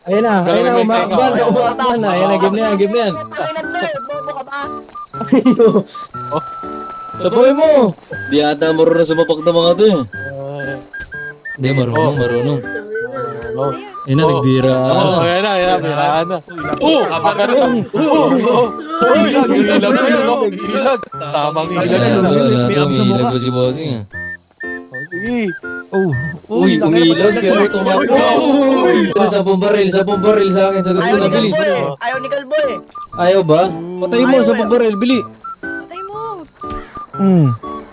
Ayun na, umakban na. Ayun na, game na yan, game na yan. Tanginan mo, bobo ka ba? Sabuhay mo! Di ata marunong sumapak ng mga to eh. Hindi, marunong. Ayun na, nagbira. Ayan na, biraan na. Kaparoon. Ilag na yun, no? Ilag. Tamang ilag. Umilag ko si Bossing ah. Sige. Uy, umilag pero tumakbo. Sa baril sa akin. Sagot ko Ayaw na, ni bilis. Kalbo eh. Ayaw ni Kalbo eh. Ayaw ba? Patay mo sa baril, bili. Patay mo.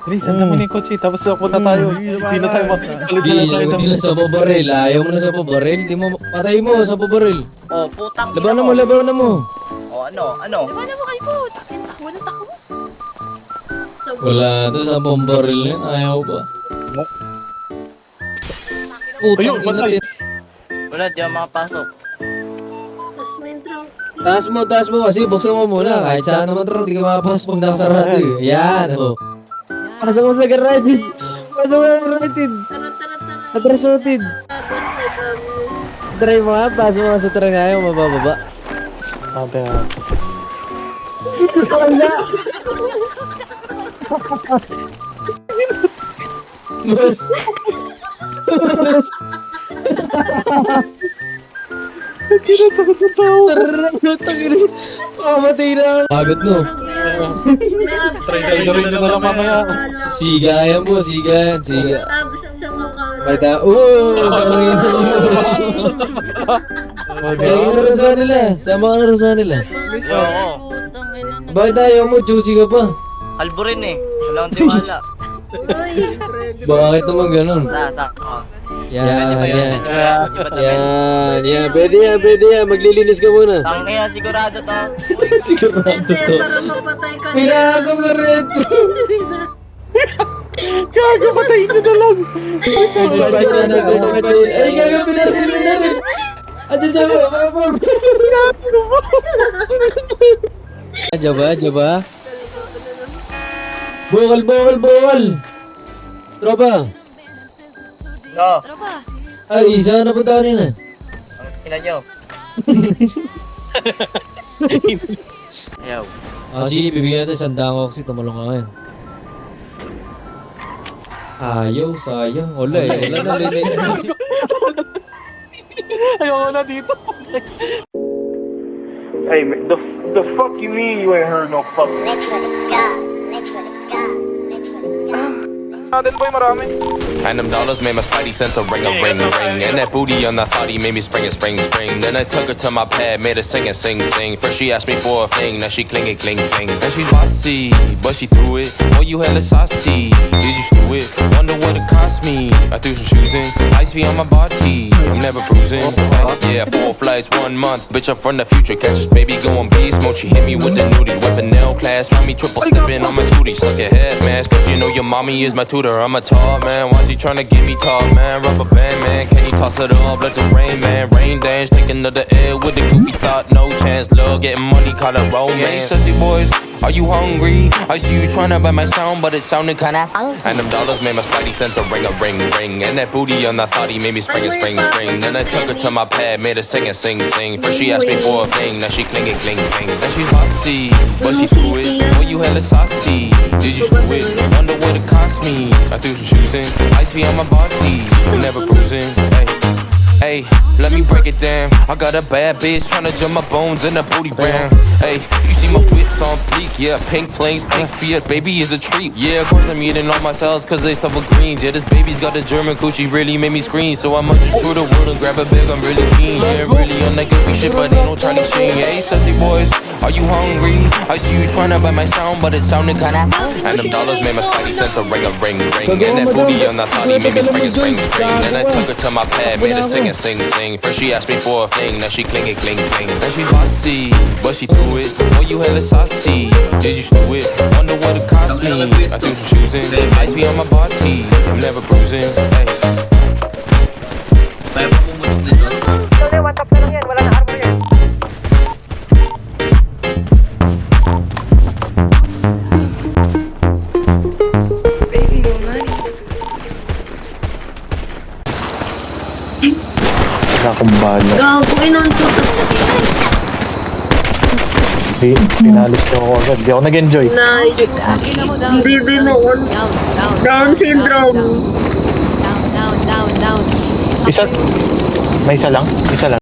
Bilis, ang dami ng kotse. Tapos ako na tayo. Hindi na tayo makapalit Di na sa baril. Ayaw mo na sa baril. Di mo, patay mo sa baril. Oh, putang ina Labanan mo, labanan mo. Oh, ano? Diba naman kayo po? Takin, takbo na takbo. Wala to sa baril yan. Ayaw ba? Ayun, Putang patay. ina. Wala, di ako makapasok. Taas mo kasi buksan mo muna. Kahit saan naman trunk, di ka makapasok pag nakasarado eh. Yan, oh. Pasok mo sa garage. Pasok mo sa garage. Atrasotid. Try mo nga, pasok mo sa truck ngayon, mabababa. Sabi nga. Boss. Boss. Kinasakot ng tao. Matay na. Pagod no. Try na rin na lang mamaya. Siga yan po, siga. Tapos sa mukha. Baita, Kaya na rin sa nila. Sama ka na rin sa nila. Oo. Putang ina na. Bakit ayaw mo? Juicy ka pa. Kalbo rin eh. Wala akong tiwala. Bakit naman ganun? Sakto. Yan. Yan. Pwede yan. Maglilinis ka muna. Tangina, sigurado to. Sigurado to. Para mapatay ka. Pinakam sa red. Gago, patayin nyo na lang. Ay, gago, pinarin. Adyan siya mo. Jaba. Bukal. Tropa. No. Tropa. Ay, isa na punta kanina. Ang sila nyo. Ayaw. Sige, bibigyan natin sandang oxy. Tumalong ka ngayon. Ayaw, sayang. Wala eh. Ayoko na dito. Hey, man, the fuck you mean you ain't heard no fuck? Natin boy, marami. And them dollars made my spidey sense a ring. And that booty on that thotty made me spring. Then I took her to my pad, made her sing. First she asked me for a thing, now she cling. And she's bossy, but she threw it. Oh, you hella saucy, did you stew it? Wonder what it cost me. I threw some shoes in, ice be on my body. I'm never bruising. Yeah, 4 flights, 1 month. Bitch, I'm from the future. Catch this baby going beast mode. She hit me with the nudie. Weapon nail class, round me triple stepping on my scooty. Suck your head, man, cause you know your mommy is my tutor. I'm a tall man, why's he tryna get me tall, man? Rubber band, man, can you toss it up? Let the rain, man, rain dance. Take another L with the goofy thought, no chance. Love getting money, call it romance. Yeah, sassy boys, are you hungry? I see you tryna buy my sound, but it sounded kinda funky. And them dollars made my spidey sense a ring. And that booty on that thotty made me spring. Then I took her to my pad, made her sing. First she asked me for a thing, now she cling. And she's bossy, but she threw it. Oh, you hella saucy, did you stew it? Wonder what it cost me. I threw some shoes in, ice be on my body. I'm never bruising. Hey, let me break it down. I got a bad bitch tryna jump my bones in a booty brown. Hey, you see my whips on fleek, yeah, pink flames, pink Fiat, baby is a treat. Yeah, of course I'm eating all my cells cause they stuff with greens. Yeah, this baby's got a German coochie, really made me scream. So I'm just through the world and grab a bag, I'm really keen. Yeah, really on that goofy shit, but ain't no Charlie Sheen. Hey, sassy boys, are you hungry? I see you tryna buy my sound, but it sounded kinda funky. And them dollars made my spidey sense a ring. And that booty on that thotty made me spring. Then I took her to my pad, made her sing. First she asked me for a thing, now she cling. And she's bossy, but she threw it. Oh, you hella saucy, did you stew it? Wonder what it cost me. I threw some shoes in, ice be on my body. I'm never bruising. Hey. Wala akong bala. Gago Inuntutok Pinalis niyo ako agad. Di ako nag-enjoy. na Ina mo, down. bibi mo. Down, down. Down syndrome. Down, down, down, down. Isa. May isa lang? Isa lang.